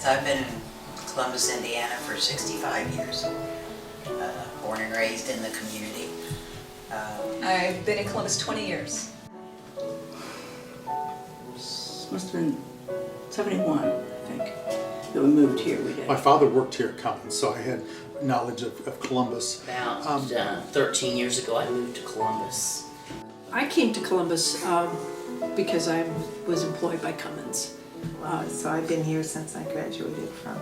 I've been in Columbus, Indiana for 65 years, born and raised in the community. I've been in Columbus 20 years. Must have been 71, I think, that we moved here. We did. My father worked here at Cummins, so I had knowledge of Columbus. About 13 years ago, I moved to Columbus. I came to Columbus because I was employed by Cummins. So I've been here since I graduated from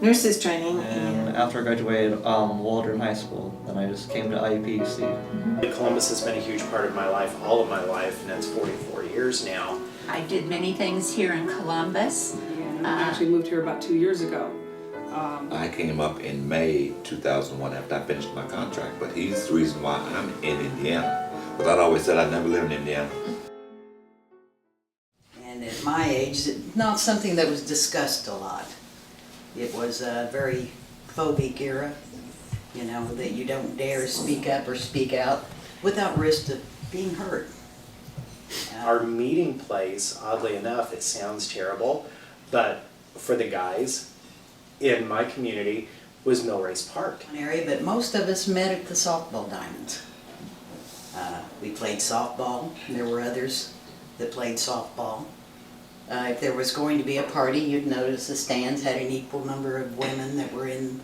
nurses training. And after I graduated Waldron High School, then I just came to IUPUC. Columbus has been a huge part of my life, all of my life, and that's 44 years now. I did many things here in Columbus. I actually moved here about 2 years ago. I came up in May 2001 after I finished my contract, but he's the reason why I'm in Indiana. But I'd always said I'd never lived in Indiana. And at my age, it's not something that was discussed a lot. It was a very phobic era, you know, that you don't dare speak up or speak out without risk of being hurt. Our meeting place, oddly enough, it sounds terrible, but for the guys in my community was Millrace Park. Area, but most of us met at the softball diamonds. We played softball, and there were others that played softball. If there was going to be a party, you'd notice the stands had an equal number of women that were in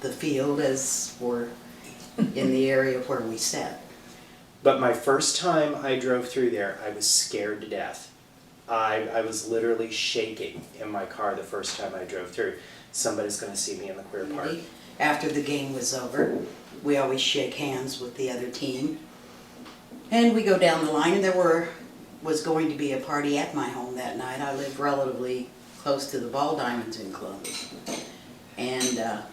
the field as were in the area where we sat. But my first time I drove through there, I was scared to death. I was literally shaking in my car the first time I drove through. Somebody's going to see me in the queer park. After the game was over, we always shake hands with the other team. And we go down the line, and there was going to be a party at my home that night. I lived relatively close to the ball diamonds in Columbus. And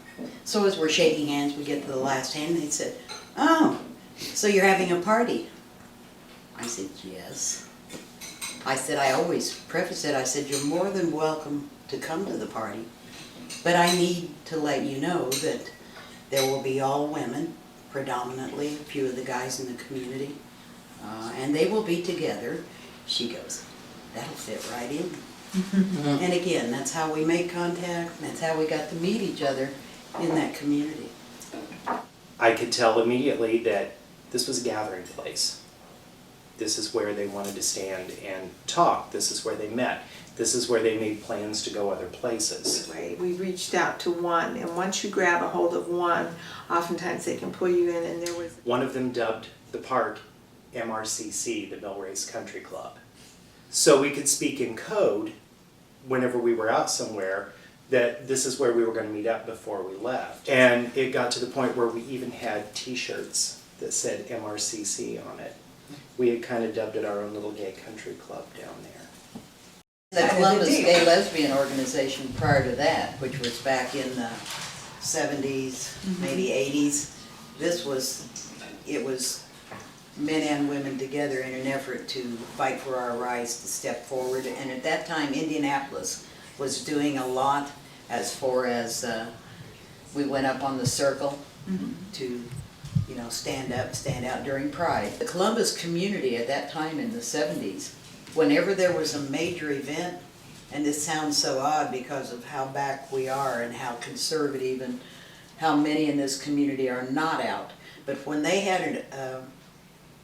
so as we're shaking hands, we get to the last hand, and they said, "Oh, so you're having a party?" I said, "Yes." I said, I always preface it, I said, "You're more than welcome to come to the party, but I need to let you know that there will be all women, predominantly, a few of the guys in the community, and they will be together." She goes, "That'll fit right in." And again, that's how we make contact, and that's how we got to meet each other in that community. I could tell immediately that this was a gathering place. This is where they wanted to stand and talk. This is where they met. This is where they made plans to go other places. Right. We reached out to one, and once you grab a hold of one, oftentimes they can pull you in, and there was... One of them dubbed the park MRCC, the Millrace Country Club. So we could speak in code whenever we were out somewhere that this is where we were going to meet up before we left. And it got to the point where we even had t-shirts that said MRCC on it. We had kind of dubbed it our own little gay country club down there. The Columbus Gay Lesbian Organization prior to that, which was back in the 70s, maybe 80s, it was men and women together in an effort to fight for our rights to step forward. And at that time, Indianapolis was doing a lot as far as we went up on the circle to, you know, stand out during Pride. The Columbus community at that time in the 70s, whenever there was a major event, and this sounds so odd because of how back we are and how conservative and how many in this community are not out, but when they had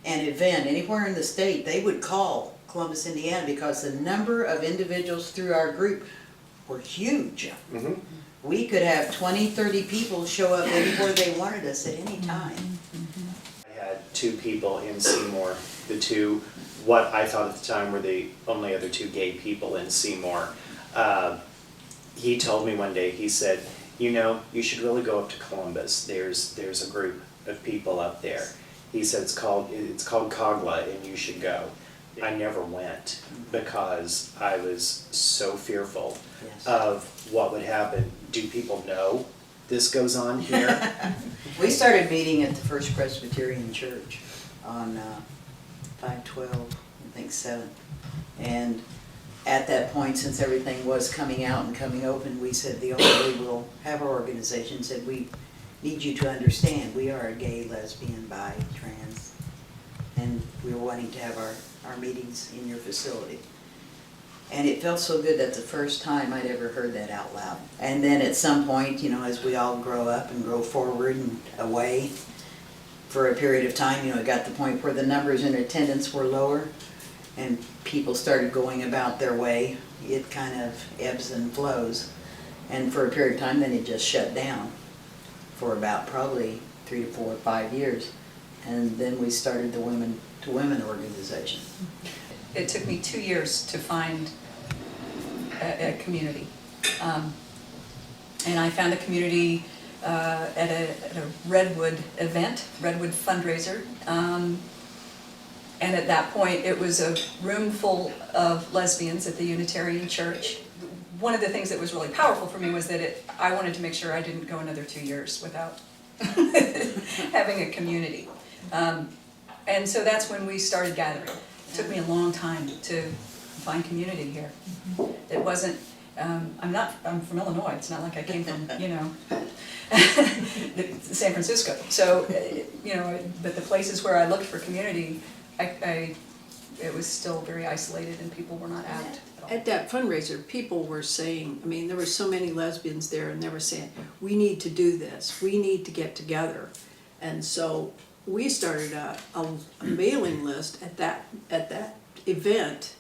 an event anywhere in the state, they would call Columbus, Indiana, because the number of individuals through our group were huge. We could have 20, 30 people show up anywhere they wanted us at any time. I had two people in Seymour, what I thought at the time were the only other two gay people in Seymour. He told me one day, he said, "You know, you should really go up to Columbus. There's a group of people up there." He said, it's called Kogla, and you should go." I never went because I was so fearful of what would happen. Do people know this goes on here? We started meeting at the First Presbyterian Church on 512, I think 7th. And at that point, since everything was coming out and coming open, we said the only way we'll have our organization said we need you to understand we are a gay, lesbian, bi, trans, and we're wanting to have our meetings in your facility. And it felt so good. That's the first time I'd ever heard that out loud. And then at some point, you know, as we all grow up and grow forward and away, for a period of time, you know, it got to the point where the numbers in attendance were lower and people started going about their way. It kind of ebbs and flows. And for a period of time, then it just shut down for about probably 3 to 4 or 5 years. And then we started the Women to Women organization. It took me 2 years to find a community. And I found a community at a Redwood event, Redwood fundraiser. And at that point, it was a room full of lesbians at the Unitarian Church. One of the things that was really powerful for me was that I wanted to make sure I didn't go another 2 years without having a community. And so that's when we started gathering. It took me a long time to find community here. It wasn't, I'm from Illinois, it's not like I came from, you know, San Francisco. So, you know, but the places where I looked for community, it was still very isolated and people were not out at all. At that fundraiser, people were saying, I mean, there were so many lesbians there and they were saying, we need to do this, we need to get together. And so we started a mailing list at that event,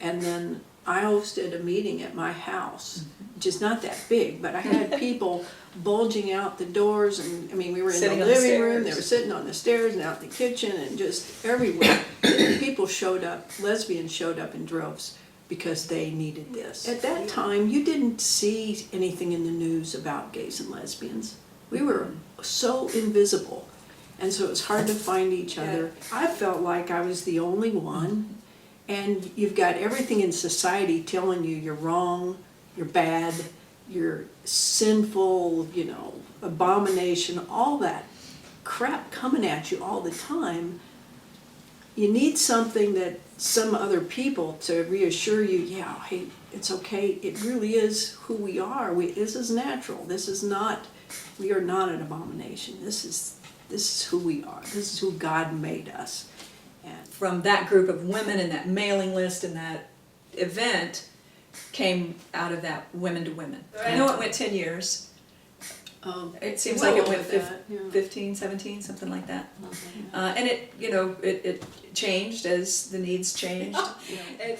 and then I hosted a meeting at my house, which is not that big, but I had people bulging out the doors, and I mean, we were in the living room, they were sitting on the stairs and out in the kitchen and just everywhere. People showed up, lesbians showed up in droves because they needed this. At that time, you didn't see anything in the news about gays and lesbians. We were so invisible, and so it was hard to find each other. I felt like I was the only one. And you've got everything in society telling you you're wrong, you're bad, you're sinful, you know, abomination, all that crap coming at you all the time. You need something that some other people to reassure you, yeah, hey, it's okay, it really is who we are. This is natural. This is not, we are not an abomination. This is who we are. This is who God made us. And from that group of women and that mailing list and that event came out of that Women to Women. I know it went 10 years. It seems like it went 15, 17, something like that. And it, you know, it changed as the needs changed.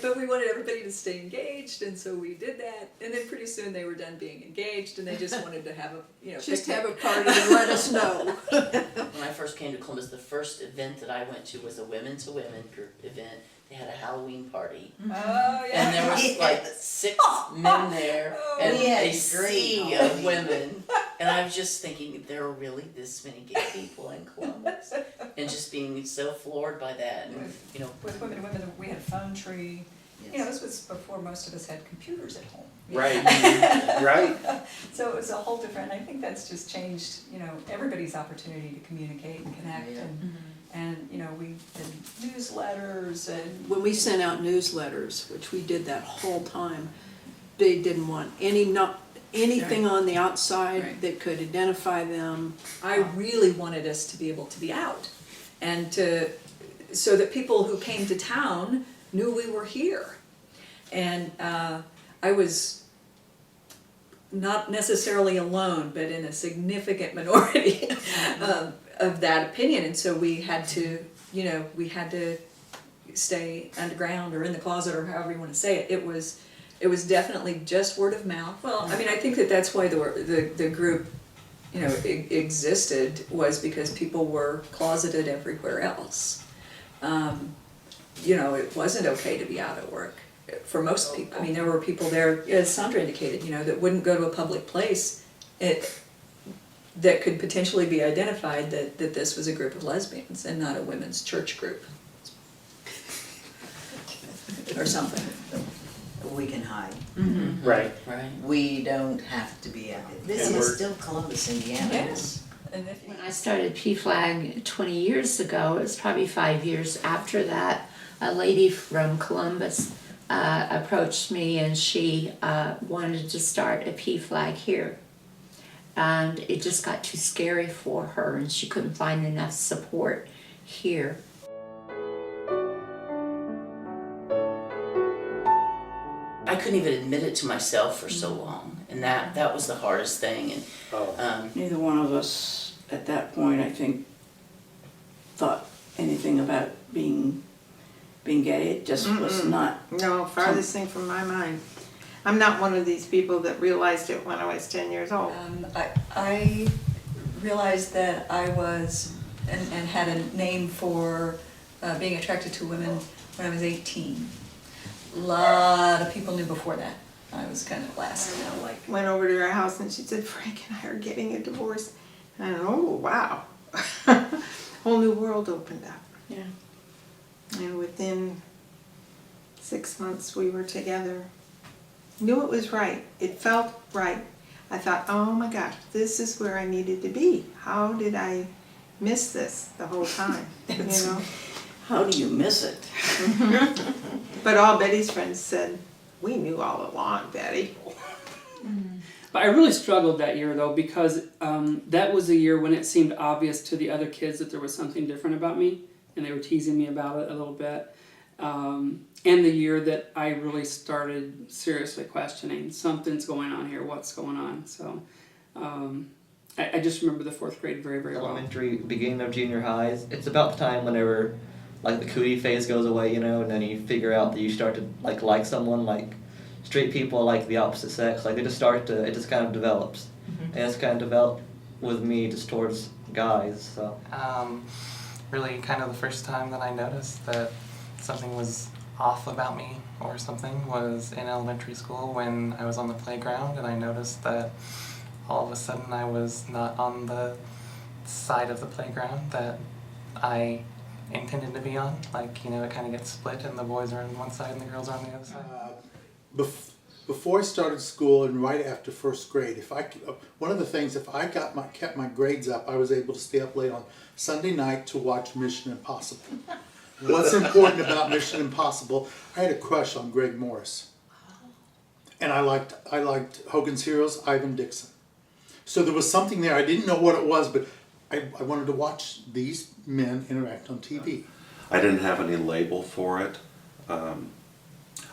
But we wanted everybody to stay engaged, and so we did that. And then pretty soon they were done being engaged, and they just wanted to have a, you know, just have a party and let us know. When I first came to Columbus, the first event that I went to was a Women to Women group event. They had a Halloween party. Oh, yeah. And there was like 6 men there and a sea of women. And I was just thinking, there are really this many gay people in Columbus. And just being so floored by that. And, you know, With Women to Women, we had a phone tree. Yes. You know, this was before most of us had computers at home. Right, right. So it was a whole different, I think that's just changed, you know, everybody's opportunity to communicate and connect. Yeah. And you know, we did newsletters and. When we sent out newsletters, which we did that whole time, they didn't want anything on the outside that could identify them. I really wanted us to be able to be out, and so that people who came to town knew we were here. And I was not necessarily alone, but in a significant minority of that opinion. And so we had to, you know, stay underground or in the closet or however you want to say it. It was definitely just word of mouth. Well, I mean, I think that's why the group, you know, existed, was because people were closeted everywhere else. You know, it wasn't okay to be out at work for most people. I mean, there were people there, as Sandra indicated, you know, that wouldn't go to a public place that could potentially be identified that this was a group of lesbians and not a women's church group or something. We can hide. mm-hmm. Right. Right. We don't have to be out. This And is we're- still Columbus, Indiana. Yes. And if When I started PFLAG 20 years ago, it was probably 5 years after that, a lady from Columbus approached me, and she wanted to start a PFLAG here. And it just got too scary for her, and she couldn't find enough support here. I couldn't even admit it to myself for so long, and that was the hardest thing. And Neither one of us at that point, I think, thought anything about being gay. It just was not. No, farthest thing from my mind. I'm not one of these people that realized it when I was 10 years old. I realized that I was, and had a name for being attracted to women when I was 18. A lot of people knew before that. I was kind of last, Went over to her house and she said, Frank and I are getting a divorce. And oh, wow. Whole new world opened up. Yeah. And within 6 months we were together. Knew it was right. It felt right. I thought, oh my gosh, this is where I needed to be. How did I miss this the whole time? You know? How do you miss it? But all Betty's friends said, we knew all along, Betty. But I really struggled that year though, because that was a year when it seemed obvious to the other kids that there was something different about me, and they were teasing me about it a little bit. And the year that I really started seriously questioning, something's going on here, what's going on? So I just remember the 4th grade very, very well. Elementary, beginning of junior highs, it's about the time whenever like the cootie phase goes away, you know, and then you figure out that you start to like someone, like straight people like the opposite sex, like they just start to, it just kind of develops. And it's kind of developed with me just towards guys, so. Really kind of the first time that I noticed that something was off about me or something was in elementary school when I was on the playground, and I noticed that all of a sudden I was not on the side of the playground that I intended to be on. Like, you know, it kind of gets split and the boys are on one side and the girls are on the other side. Before I started school and right after 1st grade, one of the things, if I kept my grades up, I was able to stay up late on Sunday night to watch Mission Impossible. What's important about Mission Impossible? I had a crush on Greg Morris, and I liked Hogan's Heroes, Ivan Dixon. So there was something there. I didn't know what it was, but I wanted to watch these men interact on TV. I didn't have any label for it.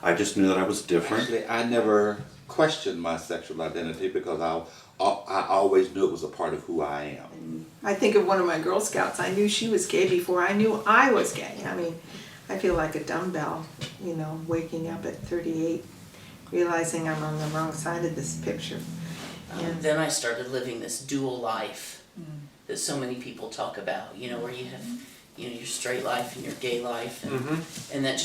I just knew that I was different. Actually, I never questioned my sexual identity because I always knew it was a part of who I am. I think of one of my Girl Scouts. I knew she was gay before I knew I was gay. I mean, I feel like a dumbbell, you know, waking up at 38, realizing I'm on the wrong side of this picture. And then I started living this dual life that so many people talk about, you know, where you have, you know, your straight life and your gay life, and that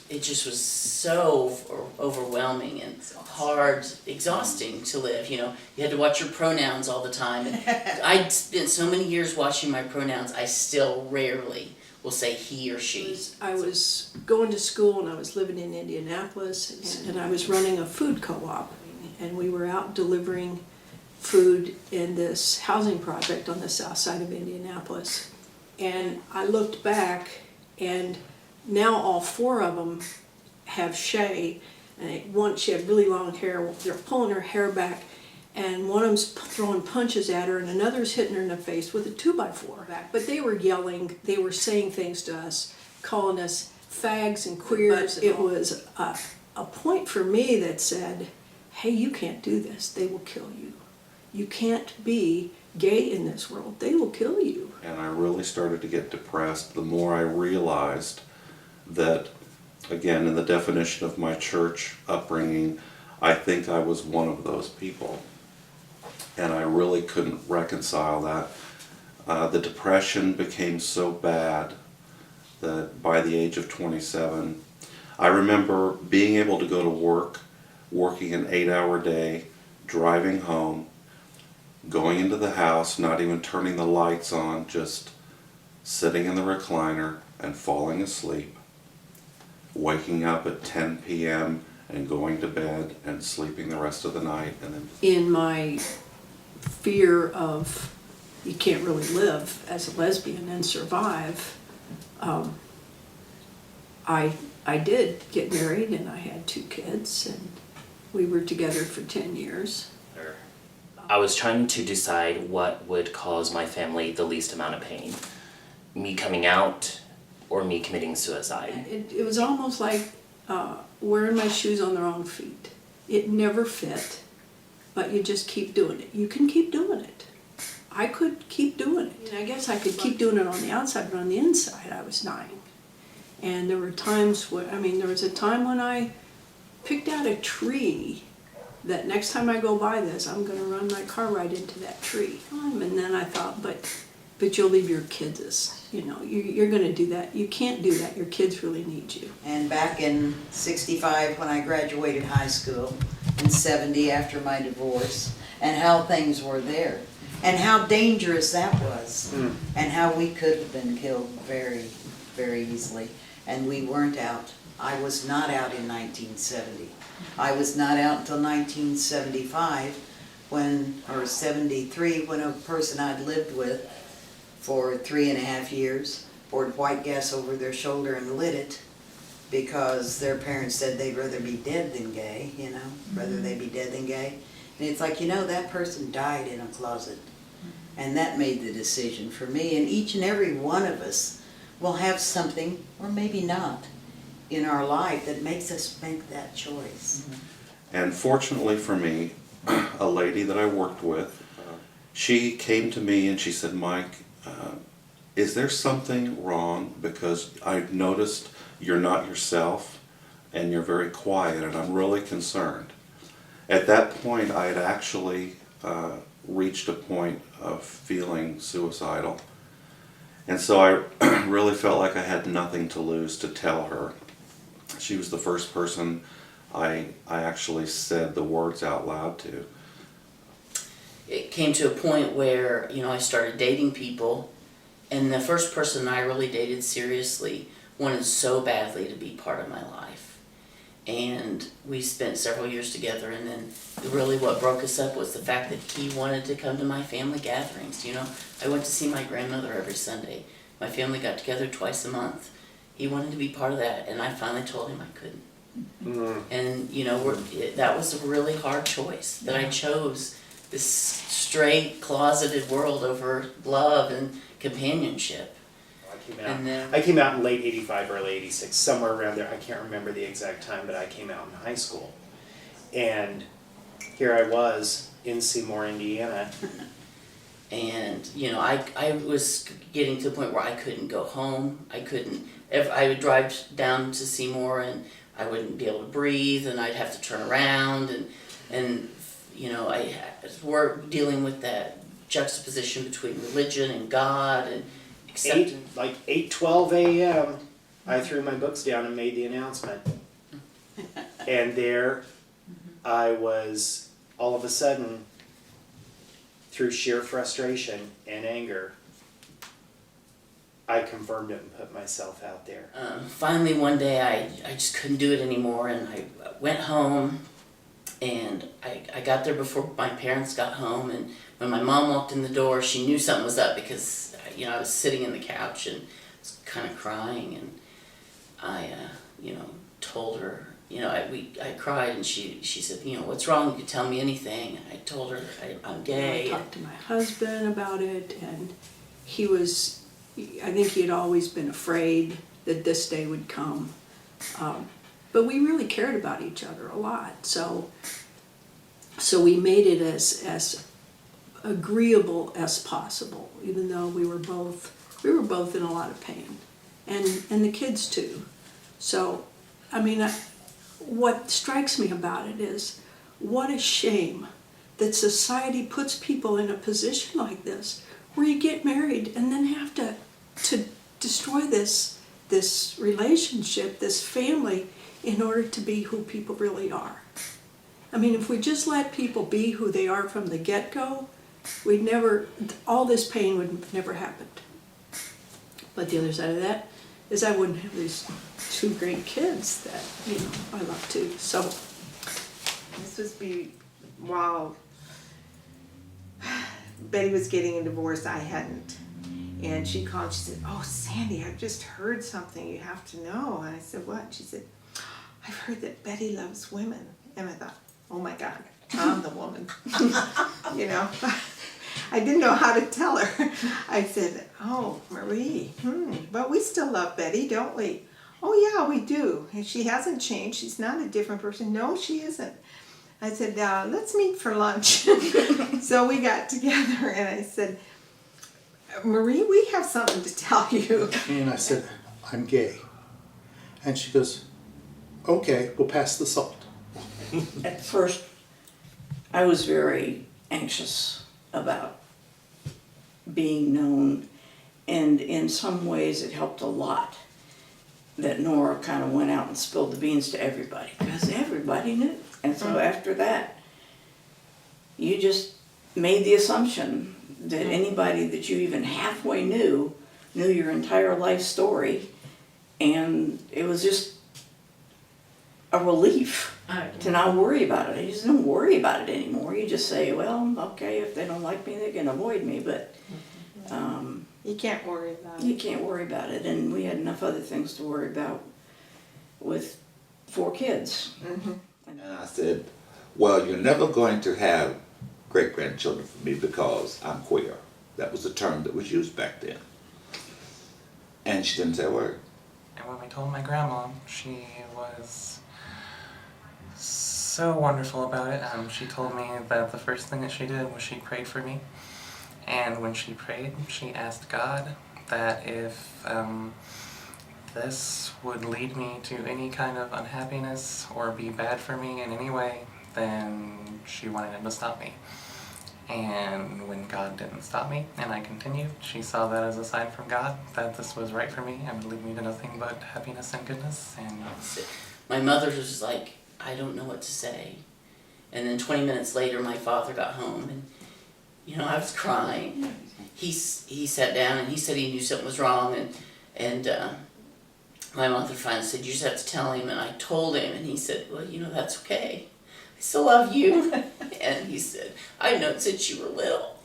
it just was so overwhelming and hard, exhausting to live. You know, you had to watch your pronouns all the time. And I'd spent so many years watching my pronouns, I still rarely will say he or she. I was going to school and I was living in Indianapolis, and I was running a food co-op, and we were out delivering food in this housing project on the south side of Indianapolis. And I looked back, and now all 4 of them have Shay, and she had really long hair. They're pulling her hair back, and one of them's throwing punches at her, and another's hitting her in the face with a 2x4 back. But they were yelling, they were saying things to us, calling us fags and queers. It was a point for me that said, hey, you can't do this, they will kill you. You can't be gay in this world, they will kill you. And I really started to get depressed the more I realized that, again, in the definition of my church upbringing, I think I was one of those people. And I really couldn't reconcile that. The depression became so bad that by the age of 27, I remember being able to go to work, working an 8-hour day, driving home, going into the house, not even turning the lights on, just sitting in the recliner and falling asleep, waking up at 10 p.m. and going to bed and sleeping the rest of the night. And then in my fear of you can't really live as a lesbian and survive, I did get married, and I had 2 kids, and we were together for 10 years. I was trying to decide what would cause my family the least amount of pain. Me coming out or me committing suicide. It was almost like wearing my shoes on the wrong feet. It never fit, but you just keep doing it. You can keep doing it. I could keep doing it. And I guess I could keep doing it on the outside, but on the inside I was dying. And there were times when, there was a time when I picked out a tree that next time I go by this, I'm gonna run my car right into that tree. And then I thought, but you'll leave your kids, you're gonna do that. You can't do that, your kids really need you. And back in '65, when I graduated high school, in '70 after my divorce, and how things were there, and how dangerous that was, and how we could have been killed very, very easily. And we weren't out. I was not out in 1970. I was not out until 1975, or 73, when a person I'd lived with for 3.5 years poured white gas over their shoulder and lit it because their parents said they'd rather be dead than gay, rather they be dead than gay. And it's like, that person died in a closet. And that made the decision for me. And each and every one of us will have something, or maybe not, in our life that makes us make that choice. And fortunately for me, a lady that I worked with, she came to me and she said, Mike, is there something wrong? Because I've noticed you're not yourself and you're very quiet and I'm really concerned. At that point, I had actually reached a point of feeling suicidal. And so I really felt like I had nothing to lose to tell her. She was the first person I actually said the words out loud to. It came to a point where, I started dating people, and the first person I really dated seriously wanted so badly to be part of my life. And we spent several years together, and then really what broke us up was the fact that he wanted to come to my family gatherings. I went to see my grandmother every Sunday. My family got together twice a month. He wanted to be part of that, and I finally told him I couldn't. And that was a really hard choice, that I chose this straight, closeted world over love and companionship. I came out in late '85, early '86, somewhere around there. I can't remember the exact time, but I came out in high school. And here I was in Seymour, Indiana. And, I was getting to the point where I couldn't go home. I would drive down to Seymour and I wouldn't be able to breathe, and I'd have to turn around, and we're dealing with that juxtaposition between religion and God and accepting. 8:12 a.m. I threw my books down and made the announcement. And there I was, all of a sudden, through sheer frustration and anger, I confirmed it and put myself out there. Finally one day I just couldn't do it anymore, and I went home, and I got there before my parents got home, and when my mom walked in the door, she knew something was up because I was sitting in the couch and was kind of crying, and I told her, I cried, and she said, what's wrong? You could tell me anything. And I told her I'm gay. I talked to my husband about it, and I think he had always been afraid that this day would come. But we really cared about each other a lot. So we made it as agreeable as possible, even though we were both in a lot of pain. And the kids too. So, what strikes me about it is, what a shame that society puts people in a position like this, where you get married and then have to destroy this relationship, this family, in order to be who people really are. If we just let people be who they are from the get-go, all this pain would have never happened. But the other side of that is I wouldn't have these two great kids that, I love too. So This was while Betty was getting a divorce, I hadn't. And she called, she said, "Oh, Sandy, I've just heard something you have to know." And I said, "What?" She said, "I've heard that Betty loves women." And I thought, oh my God, I'm the woman. I didn't know how to tell her. I said, "Oh, Marie, but we still love Betty, don't we?" Oh yeah, we do. And she hasn't changed. She's not a different person. No, she isn't. I said, let's meet for lunch. So we got together and I said, Marie, we have something to tell you. And I said, I'm gay. And she goes, okay, we'll pass the salt. At first, I was very anxious about being known, and in some ways it helped a lot that Nora kind of went out and spilled the beans to everybody, because everybody knew. And so after that, you just made the assumption that anybody that you even halfway knew your entire life story, and it was just a relief to not worry about it. You just don't worry about it anymore. You just say, well, okay, if they don't like me, they can avoid me, but you can't worry about it. You can't worry about it, and we had enough other things to worry about with 4 kids. And I said, well, you're never going to have great-grandchildren for me because I'm queer. That was the term that was used back then. And she didn't say a word. And when we told my grandma, she was so wonderful about it. She told me that the first thing that she did was she prayed for me. And when she prayed, she asked God that if this would lead me to any kind of unhappiness or be bad for me in any way, then she wanted him to stop me. And when God didn't stop me and I continued, she saw that as a sign from God that this was right for me and would lead me to nothing but happiness and goodness. And my mother was just like, I don't know what to say. And then 20 minutes later, my father got home and, you know, I was crying. He sat down and he said he knew something was wrong, and my mother finally said, you just have to tell him, and I told him, and he said, well, you know, that's okay. I still love you. And he said, I've known since you were little.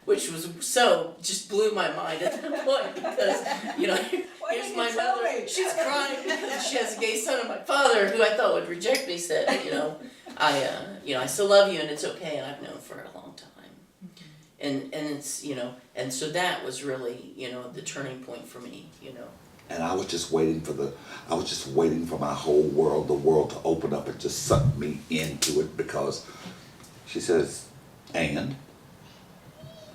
Which was so, just blew my mind at that point, because, you know, here's my mother, she's crying because she has a gay son, and my father, who I thought would reject me, said, you know, I still love you and it's okay, and I've known for a long time. And it's, you know, and so that was really, you know, the turning point for me, you know. And I was just waiting for my whole world, the world to open up and just suck me into it, because she says, and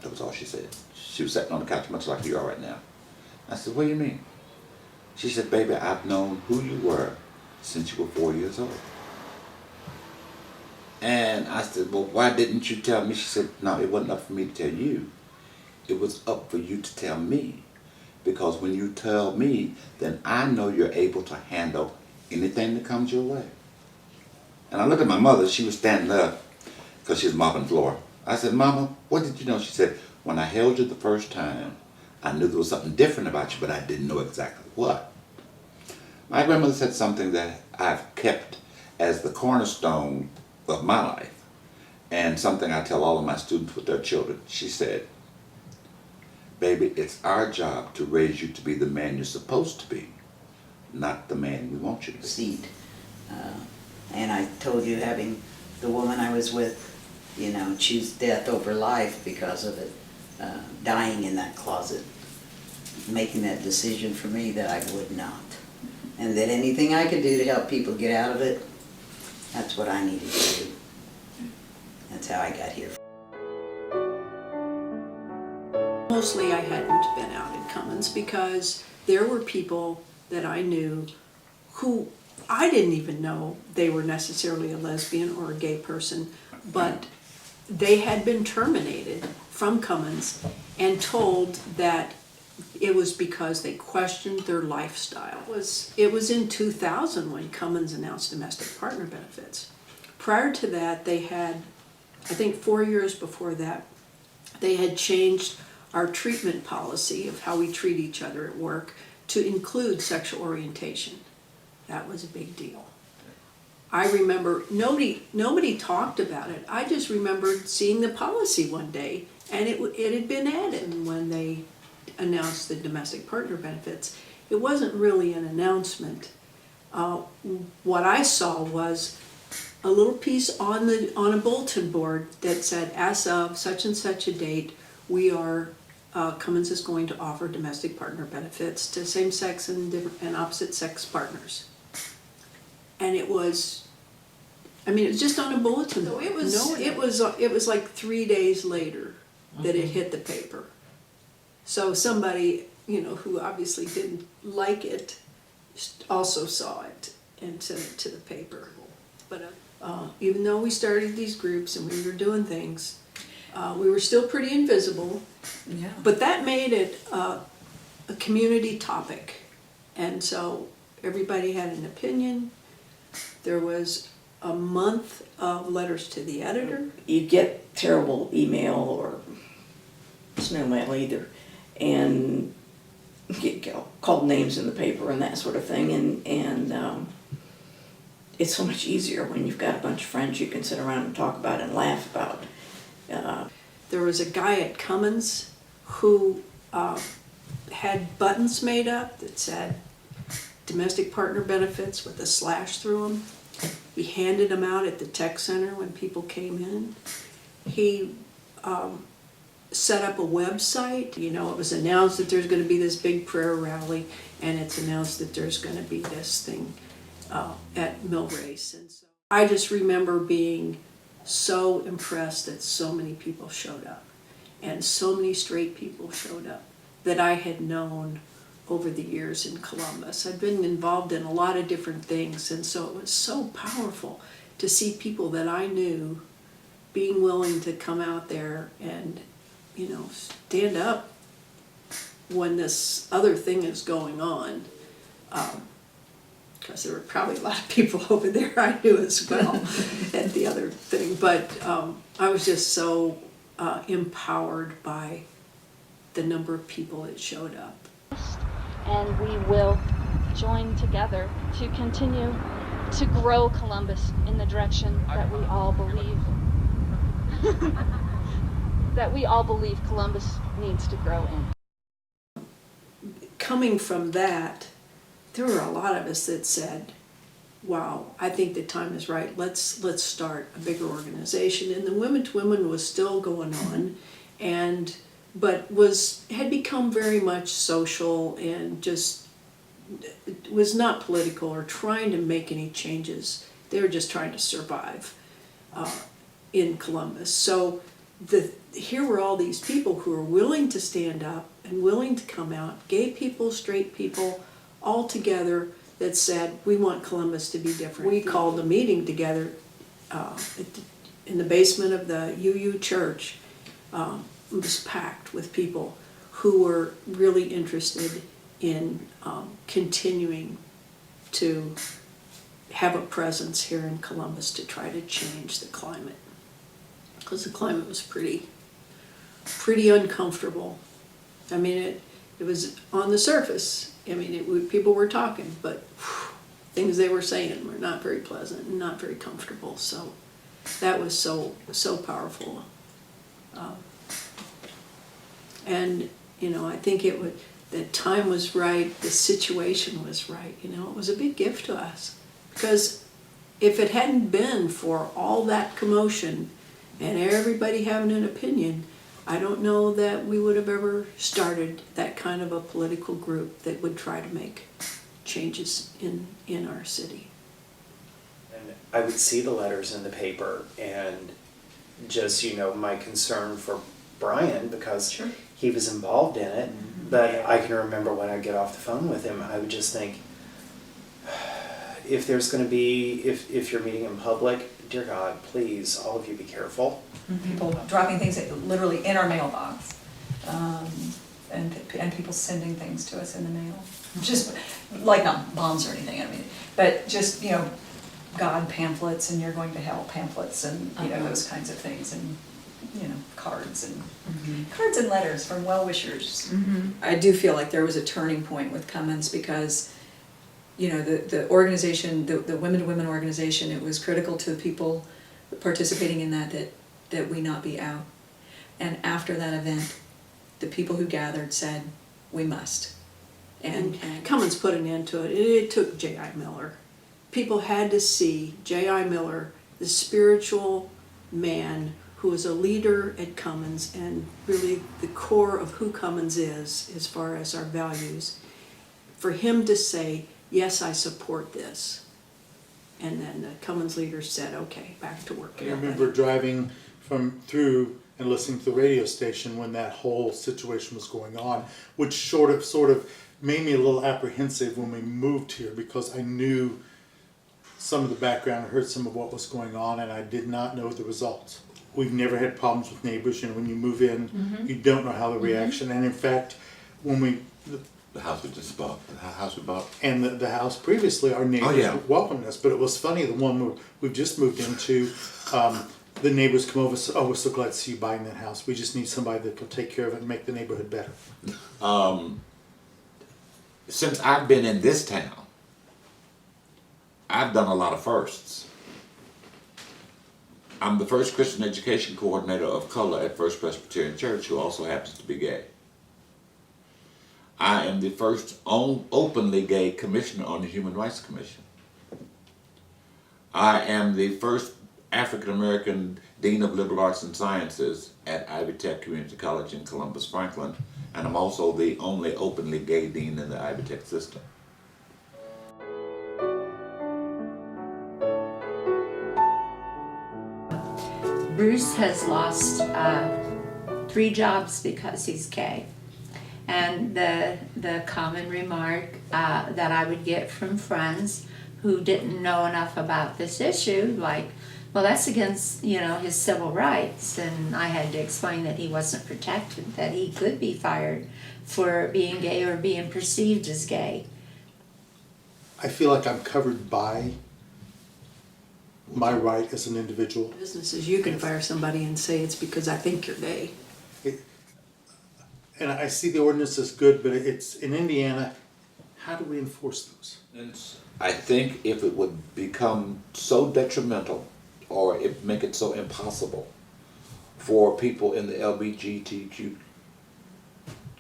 that was all she said. She was sitting on the couch much like you are right now. I said, what do you mean? She said, baby, I've known who you were since you were 4 years old. And I said, well, why didn't you tell me? She said, no, it wasn't up for me to tell you. It was up for you to tell me. Because when you tell me, then I know you're able to handle anything that comes your way. And I looked at my mother. She was standing up because she was mopping the floor. I said, Mama, what did you know? She said, when I held you the first time, I knew there was something different about you, but I didn't know exactly what. My grandmother said something that I've kept as the cornerstone of my life, and something I tell all of my students with their children. She said, baby, it's our job to raise you to be the man you're supposed to be, not the man we want you to be. Seed. And I told you, having the woman I was with, you know, choose death over life because of it, dying in that closet, making that decision for me that I would not. And that anything I could do to help people get out of it, that's what I needed to do. That's how I got here. Mostly I hadn't been out in Cummins because there were people that I knew who I didn't even know they were necessarily a lesbian or a gay person, but they had been terminated from Cummins and told that it was because they questioned their lifestyle. It was in 2000 when Cummins announced domestic partner benefits. Prior to that, they had, I think 4 years before that, they had changed our treatment policy of how we treat each other at work to include sexual orientation. That was a big deal. I remember nobody talked about it. I just remembered seeing the policy one day, and it had been added when they announced the domestic partner benefits. It wasn't really an announcement. What I saw was a little piece on a bulletin board that said, as of such and such a date, we are Cummins is going to offer domestic partner benefits to same-sex and opposite-sex partners. And it was, I mean, it was just on a bulletin. So it was like 3 days later that it hit the paper. So somebody, you know, who obviously didn't like it also saw it and sent it to the paper. But even though we started these groups and we were doing things, we were still pretty invisible. Yeah. But that made it a community topic. And so everybody had an opinion. There was a month of letters to the editor. You get terrible email or snail mail either, and get called names in the paper and that sort of thing, and it's so much easier when you've got a bunch of friends you can sit around and talk about and laugh about. There was a guy at Cummins who had buttons made up that said domestic partner benefits with a slash through them. He handed them out at the tech center when people came in. He set up a website. You know, it was announced that there's going to be this big prayer rally, and it's announced that there's going to be this thing at Mill Race. And so I just remember being so impressed that so many people showed up, and so many straight people showed up that I had known over the years in Columbus. I'd been involved in a lot of different things, and so it was so powerful to see people that I knew being willing to come out there and, you know, stand up when this other thing is going on. Because there were probably a lot of people over there I knew as well at the other thing. But I was just so empowered by the number of people that showed up. And we will join together to continue to grow Columbus in the direction that we all believe Columbus needs to grow in. Coming from that, there were a lot of us that said, wow, I think the time is right. Let's start a bigger organization. And the Women to Women was still going on, but had become very much social and just was not political or trying to make any changes. They were just trying to survive in Columbus. So here were all these people who were willing to stand up and willing to come out, gay people, straight people, all together, that said, we want Columbus to be different. We called a meeting together in the basement of the UU church. It was packed with people who were really interested in continuing to have a presence here in Columbus to try to change the climate. Because the climate was pretty uncomfortable. I mean, it was on the surface. I mean, people were talking, but things they were saying were not very pleasant and not very comfortable. So that was so powerful. And, you know, I think the time was right, the situation was right, you know, it was a big gift to us. Because if it hadn't been for all that commotion and everybody having an opinion, I don't know that we would have ever started that kind of a political group that would try to make changes in our city. And I would see the letters in the paper and just, you know, my concern for Brian, because he was involved in it, but I can remember when I'd get off the phone with him, I would just think, if there's going to be, if you're meeting in public, dear God, please, all of you be careful. People dropping things literally in our mailbox, and people sending things to us in the mail. Just like not bombs or anything, I mean, but just, you know, God pamphlets and you're going to hell pamphlets and, you know, those kinds of things, and, you know, cards and letters from well-wishers. I do feel like there was a turning point with Cummins because, you know, the organization, the Women to Women organization, it was critical to the people participating in that we not be out. And after that event, the people who gathered said, we must. And Cummins put an end to it. It took J.I. Miller. People had to see J.I. Miller, the spiritual man who is a leader at Cummins and really the core of who Cummins is as far as our values, for him to say, yes, I support this. And then the Cummins leaders said, okay, back to work. I remember driving through and listening to the radio station when that whole situation was going on, which sort of made me a little apprehensive when we moved here, because I knew some of the background, I heard some of what was going on, and I did not know the results. We've never had problems with neighbors, when you move in, you don't know how the reaction, and in fact, when the house we just bought, and the house previously, our neighbors welcomed us, but it was funny, the one we've just moved into, the neighbors come over and say, oh, we're so glad to see you buying that house. We just need somebody that will take care of it and make the neighborhood better. Since I've been in this town, I've done a lot of firsts. I'm the first Christian education coordinator of color at First Presbyterian Church who also happens to be gay. I am the first openly gay commissioner on the Human Rights Commission. I am the first African American Dean of Liberal Arts and Sciences at IUPUC Community College in Columbus, Franklin, and I'm also the only openly gay dean in the IUPUC system. Bruce has lost 3 jobs because he's gay. And the common remark that I would get from friends who didn't know enough about this issue, like, well, that's against, his civil rights. And I had to explain that he wasn't protected, that he could be fired for being gay or being perceived as gay. I feel like I'm covered by my right as an individual. Businesses, you can fire somebody and say it's because I think you're gay. And I see the ordinance as good, but it's in Indiana, how do we enforce those? I think if it would become so detrimental or make it so impossible for people in the LGBTQ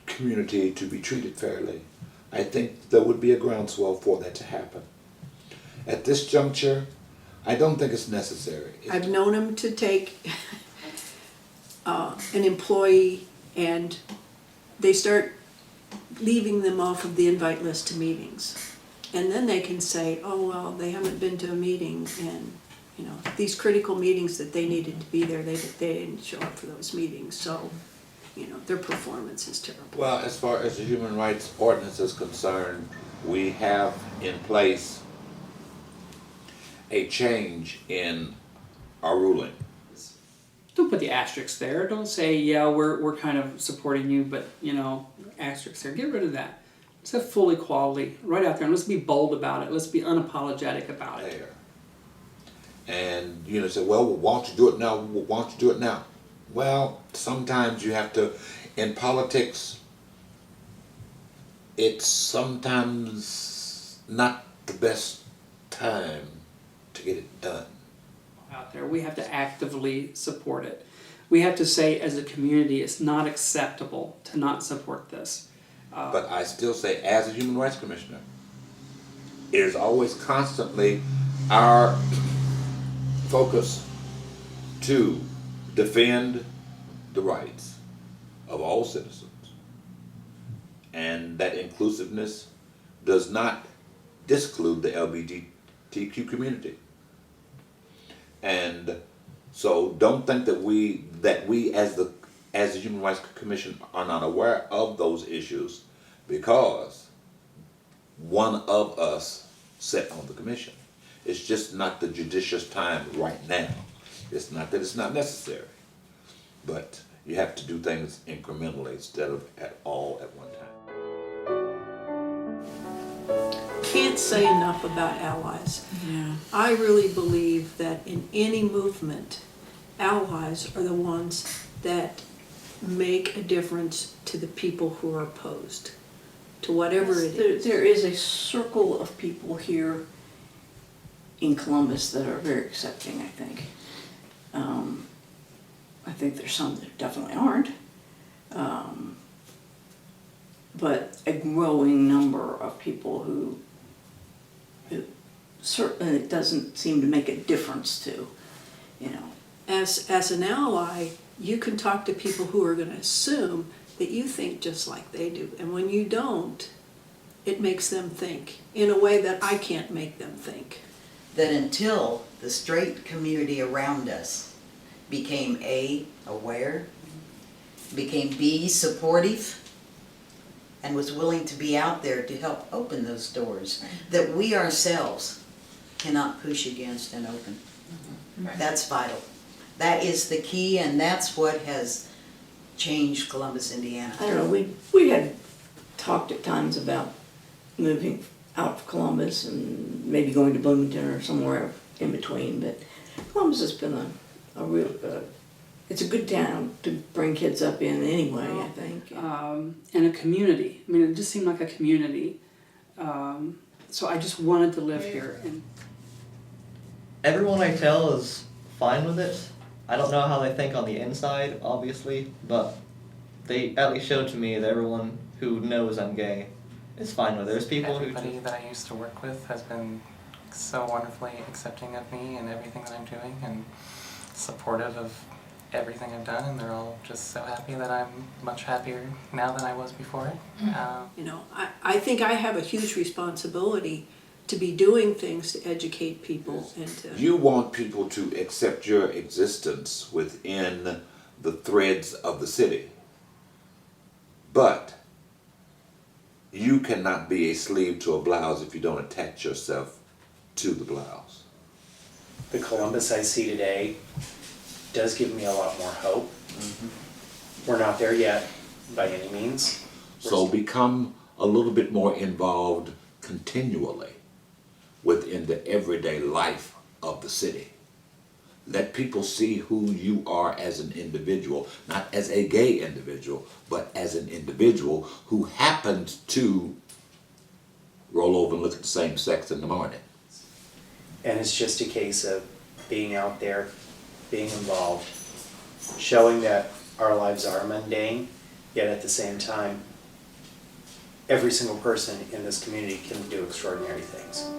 community to be treated fairly, I think there would be a groundswell for that to happen. At this juncture, I don't think it's necessary. I've known him to take an employee and they start leaving them off of the invite list to meetings. And then they can say, oh, well, they haven't been to a meeting, and these critical meetings that they needed to be there, they didn't show up for those meetings, so their performance is terrible. Well, as far as the human rights ordinance is concerned, we have in place a change in our ruling. Don't put the asterisk there. Don't say, yeah, we're kind of supporting you, but asterisk there. Get rid of that. Let's have full equality right out there, and let's be bold about it. Let's be unapologetic about it. There. And say, well, why don't you do it now? Why don't you do it now? Well, sometimes you have to. In politics, it's sometimes not the best time to get it done. Out there, we have to actively support it. We have to say, as a community, it's not acceptable to not support this. But I still say, as a Human Rights Commissioner, it is always constantly our focus to defend the rights of all citizens. And that inclusiveness does not disclude the LGBTQ community. And so don't think that we as the Human Rights Commission are not aware of those issues because one of us sat on the commission. It's just not the judicious time right now. It's not that it's not necessary, but you have to do things incrementally instead of all at one time. Can't say enough about allies. Yeah. I really believe that in any movement, allies are the ones that make a difference to the people who are opposed to whatever it is. There is a circle of people here in Columbus that are very accepting, I think. I think there's some that definitely aren't. But a growing number of people who certainly it doesn't seem to make a difference to, as an ally, you can talk to people who are gonna assume that you think just like they do. And when you don't, it makes them think in a way that I can't make them think. That until the straight community around us became A, aware, became B, supportive, and was willing to be out there to help open those doors, that we ourselves cannot push against and open. That's vital. That is the key, and that's what has changed Columbus, Indiana. I don't know, we had talked at times about moving out of Columbus and maybe going to Bloomington or somewhere in between, but Columbus has been a real, it's a good town to bring kids up in anyway, I think. And a community. I mean, it just seemed like a community. So I just wanted to live here. And Everyone I tell is fine with it. I don't know how they think on the inside, obviously, but they at least showed to me that everyone who knows I'm gay is fine with it. There's people Everybody that I used to work with has been so wonderfully accepting of me and everything that I'm doing and supportive of everything I've done, and they're all just so happy that I'm much happier now than I was before it. You know, I think I have a huge responsibility to be doing things to educate people and to... You want people to accept your existence within the threads of the city. But you cannot be a slave to a blouse if you don't attach yourself to the blouse. The Columbus I see today does give me a lot more hope. We're not there yet by any means. So become a little bit more involved continually within the everyday life of the city. Let people see who you are as an individual, not as a gay individual, but as an individual who happens to roll over and look at the same sex in the morning. And it's just a case of being out there, being involved, showing that our lives are mundane, yet at the same time, every single person in this community can do extraordinary things.